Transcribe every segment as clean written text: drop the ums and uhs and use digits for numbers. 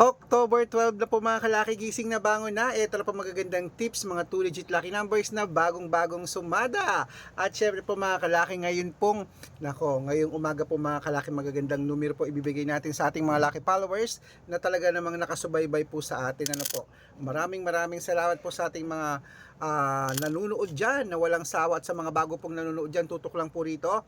October 12 na po mga kalaki, gising na bangon na. Ito na po magagandang tips, mga 2 legit lucky numbers na bagong-bagong sumada. At syempre po mga kalaki, ngayong umaga po mga kalaki, magagandang numero po ibibigay natin sa ating mga lucky followers na talaga namang nakasubaybay po sa atin. Ano po, maraming salamat po sa ating mga nanonood dyan na walang sawa, at sa mga bago pong nanonood dyan, tutok lang po rito.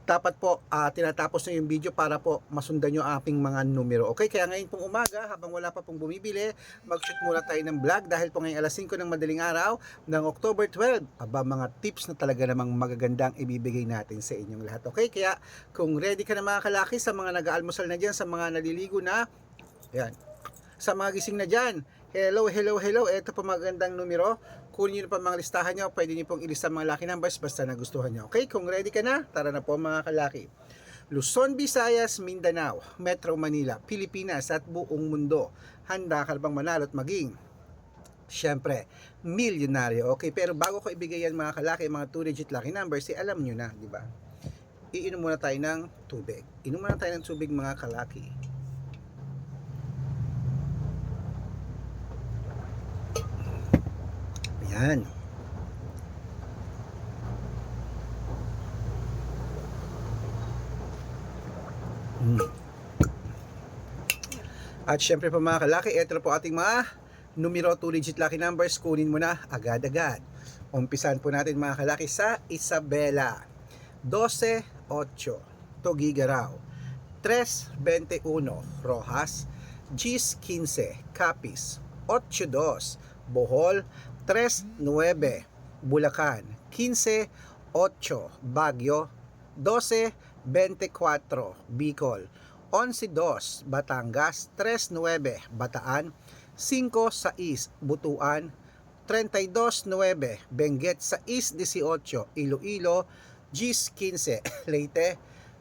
Dapat po tinatapos na yung video para po masundan nyo aking mga numero. Okay, kaya ngayon pong umaga, habang wala pa pong bumibili, mag-shoot muna tayo ng vlog dahil po ngayon alas 5 ng madaling araw ng October 12. Mga tips na talaga namang magagandang ibibigay natin sa inyong lahat. Okay, kaya kung ready ka na mga kalaki, sa mga nag-aalmusal na dyan, sa mga naliligo na, yan, sa mga gising na dyan, hello. Ito po magandang numero. Kunin nyo na pa mga listahan nyo. Pwede nyo pong ilista mga lucky numbers basta nagustuhan nyo. Okay, kung ready ka na, tara na po mga kalaki. Luzon, Visayas, Mindanao, Metro Manila, Pilipinas at buong mundo. Handa ka bang manalo at maging, syempre, milyonaryo. Okay, pero bago ko ibigay yan mga kalaki, mga 2 digit lucky numbers, alam nyo na, di ba? Iinom muna tayo ng tubig. Inom muna tayo ng tubig mga kalaki. Yan. At syempre po mga kalaki, ito na po ating mga numero 2 digit lucky numbers. Kunin mo na agad-agad. Umpisan po natin mga kalaki sa Isabela. 12-8 Tugigaraw, 3-21 Rojas, Gis 15 Capiz, 8-2 Bohol, 3-9 Bulacan, 15-8 Baguio, 12-24 Bicol, 11-2 Batangas, 3-9 Bataan, 5-6 Butuan, 32-9 Benguet, 6-18 Iloilo, Gis 15 Leyte,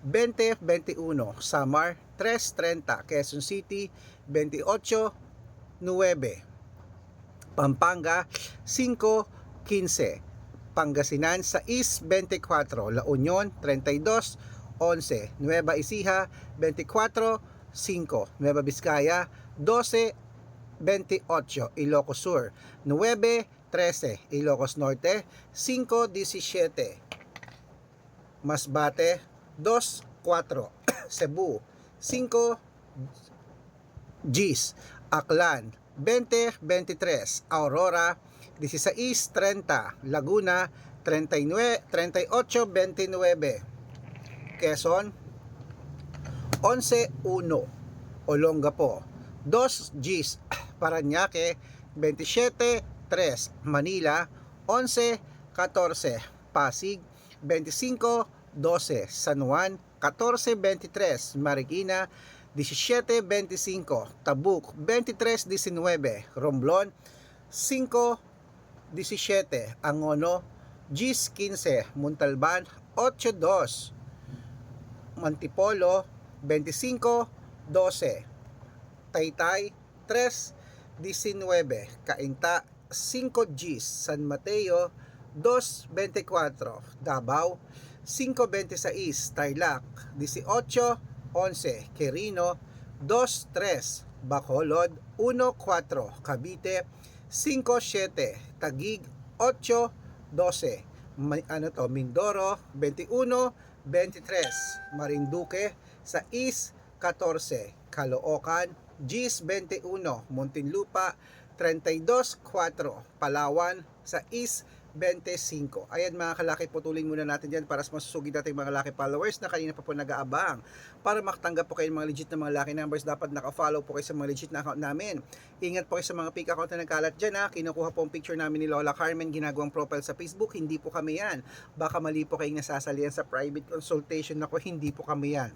20-21 Samar, 3-30 Quezon City, 28-9 Pampanga, 5-15 Pangasinan, 6-24 La Union, 32-11 Nueva Ecija, 24-5 Nueva Vizcaya, 12-28 Ilocos Sur, 9-13 Ilocos Norte, 5-17 Masbate, 2-4 Cebu, 5 Gis, Aklan, 20-23 Aurora, 16-30 Laguna, 38-29 Quezon, 11-1 Olongapo, 2 Gis Parañaque, 27-3 Manila, 11-14 Pasig, 25-12 San Juan, 14-23 Marikina, 17-25 Tabuk, 23-19 Romblon, 5-17 Angono, Gis 15 Montalban, 8-2 Mantipolo, 25-12 Taytay, 3-19 Cainta, 5 Gis San Mateo, 2-24 Davao, 5-26 Tarlac, 18-11 Quirino, 2-3 Bacolod, 1-4 Cavite, 5-7 Taguig, 8-12 Mindoro, 21-23 Marinduque, 6-14 Caloocan, Gis 21 Muntinlupa, 32-4 Palawan, 6-25. Ayan mga kalaki, putulin muna natin dyan para sa masusugid natin mga lucky followers na kanina pa po nag-aabang. Para makatanggap po kayo ng mga legit na mga lucky numbers, dapat naka-follow po kayo sa mga legit na account namin. Ingat po kayo sa mga fake account na nagkalat dyan ha. Kinukuha po ang picture namin ni Lola Carmen, ginagawang profile sa Facebook. Hindi po kami yan. Baka mali po kayong nasasalihan sa private consultation. Ako, hindi po kami yan.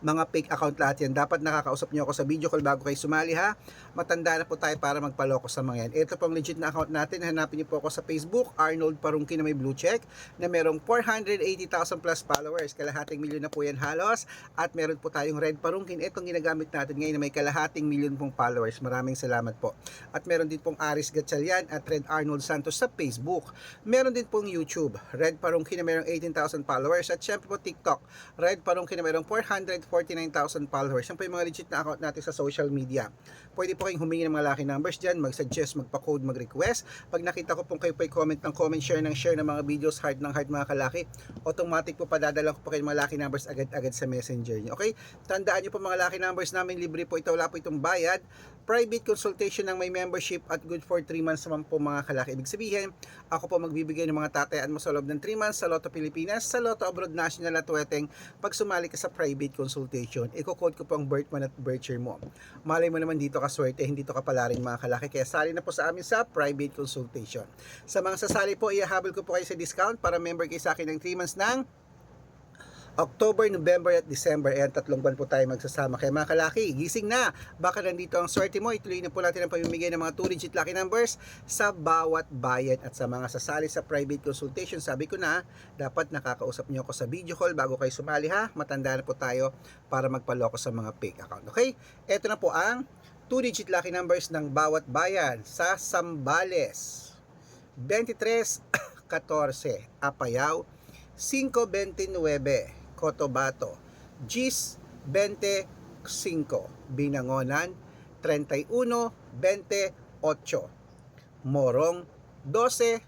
Mga fake account lahat yan. Dapat nakakausap nyo ako sa video call bago kayo sumali ha. Matanda na po tayo para magpaloko sa mga yan. Ito pong legit na account natin. Hanapin nyo po ako sa Facebook, Arnold Parungki na may blue check, na merong 480,000 plus followers. Kalahating milyon na po yan halos. At meron po tayong Red Parungkin. Itong ginagamit natin ngayon na may kalahating milyon pong followers. Maraming salamat po. At meron din pong Aris Gatchalian at Red Arnold Santos sa Facebook. Meron din pong YouTube, Red Parungki na merong 18,000 followers. At syempre po TikTok, Red Parungki na merong 440 49,000 followers. Yan po yung mga legit na account natin sa social media. Pwede po kayong humingi ng mga lucky numbers dyan, mag-suggest, magpa-code, mag-request. Pag nakita ko pong kayo po ay comment ng comment, share ng mga videos, heart ng heart mga kalaki, automatic po padadala ko po kayo mga lucky numbers agad-agad sa messenger niyo. Okay? Tandaan niyo po mga lucky numbers namin, libre po ito, wala po itong bayad. Private consultation ng may membership at good for 3 months naman po mga kalaki. Ibig sabihin, ako po magbibigay ng mga tatayaan mo sa loob ng 3 months sa Lotto Pilipinas, sa Lotto Abroad National at Weteng pag sumali ka sa private consultation. Iko-code ko po ang birth month at birth year mo. Malay mo naman dito ka swerte, hindi to kapalarin mga kalaki. Kaya sali na po sa amin sa private consultation. Sa mga sasali po, ihahabol ko po kayo sa discount para member kayo sa akin ng 3 months ng October, November at December. Ayan, 3 buwan po tayo magsasama. Kaya mga kalaki, gising na. Baka nandito ang swerte mo. Ituloy na po natin ang pamimigay ng mga 2-digit lucky numbers sa bawat bayan. At sa mga sasali sa private consultation, sabi ko na, dapat nakakausap nyo ako sa video call bago kayo sumali ha. Matanda na po tayo para magpaloko sa mga fake account. Okay? Ito na po ang 2-digit lucky numbers ng bawat bayan sa Zambales. 23-14 Apayao, 5-29 Cotabato, Gis 25 Binangonan, 31-28 Morong, 12-22.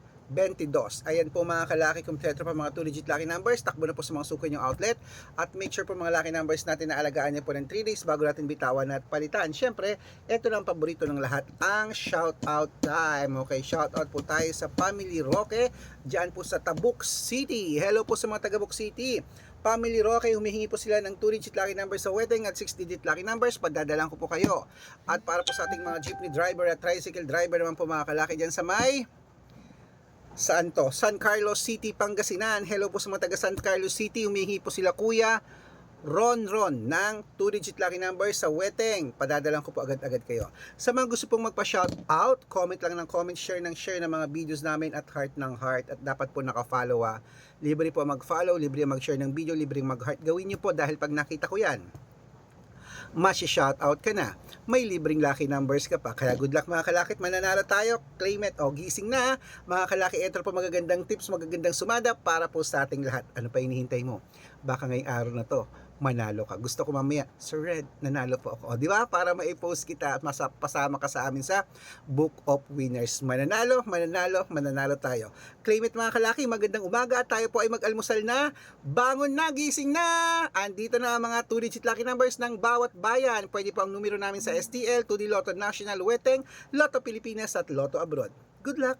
Ayan po mga kalaki, kompleto pa mga 2-digit lucky numbers. Takbo na po sa mga suki niyong outlet at make sure po mga lucky numbers natin na alagaan niyo po ng 3 days bago natin bitawan at palitan. Siyempre, ito na ang paborito ng lahat, ang shout out time. Okay, shout out po tayo sa Family Roque diyan po sa Tabuk City. Hello po sa mga taga Tabuk City. Family Roque, humihingi po sila ng 2-digit lucky numbers sa Weteng at 6-digit lucky numbers. Padadalan ko po kayo. At para po sa ating mga jeepney driver at tricycle driver naman po mga kalaki dyan sa may saan to? San Carlos City, Pangasinan. Hello po sa mga taga San Carlos City. Humihingi po sila Kuya Ron ng 2-digit lucky number sa Weteng. Padadalan ko po agad-agad kayo. Sa mga gusto pong magpa-shoutout, comment lang ng comment, share ng mga videos namin at heart ng heart. At dapat po naka-follow ha. Libre po mag-follow, libre mag-share ng video, libre mag-heart. Gawin nyo po dahil pag nakita ko yan, shoutout ka na. May libreng lucky numbers ka pa. Kaya good luck mga kalakit, mananalo tayo. Claim it. O gising na. Mga kalaki, ito po magagandang tips, magagandang sumada para po sa ating lahat. Ano pa hinihintay mo? Baka ngayong araw na to, manalo ka. Gusto ko mamaya, Sir Red, nanalo po ako. O, di ba? Para ma-post kita at pasama ka sa amin sa Book of Winners. Mananalo tayo. Claim it mga kalaki, magandang umaga at tayo po ay mag-almusal na. Bangon na, gising na! Andito na ang mga 2-digit lucky numbers ng bawat bayan. Pwede po ang numero namin sa STL, 2D Lotto National, Weteng, Lotto Pilipinas at Lotto Abroad. Good luck!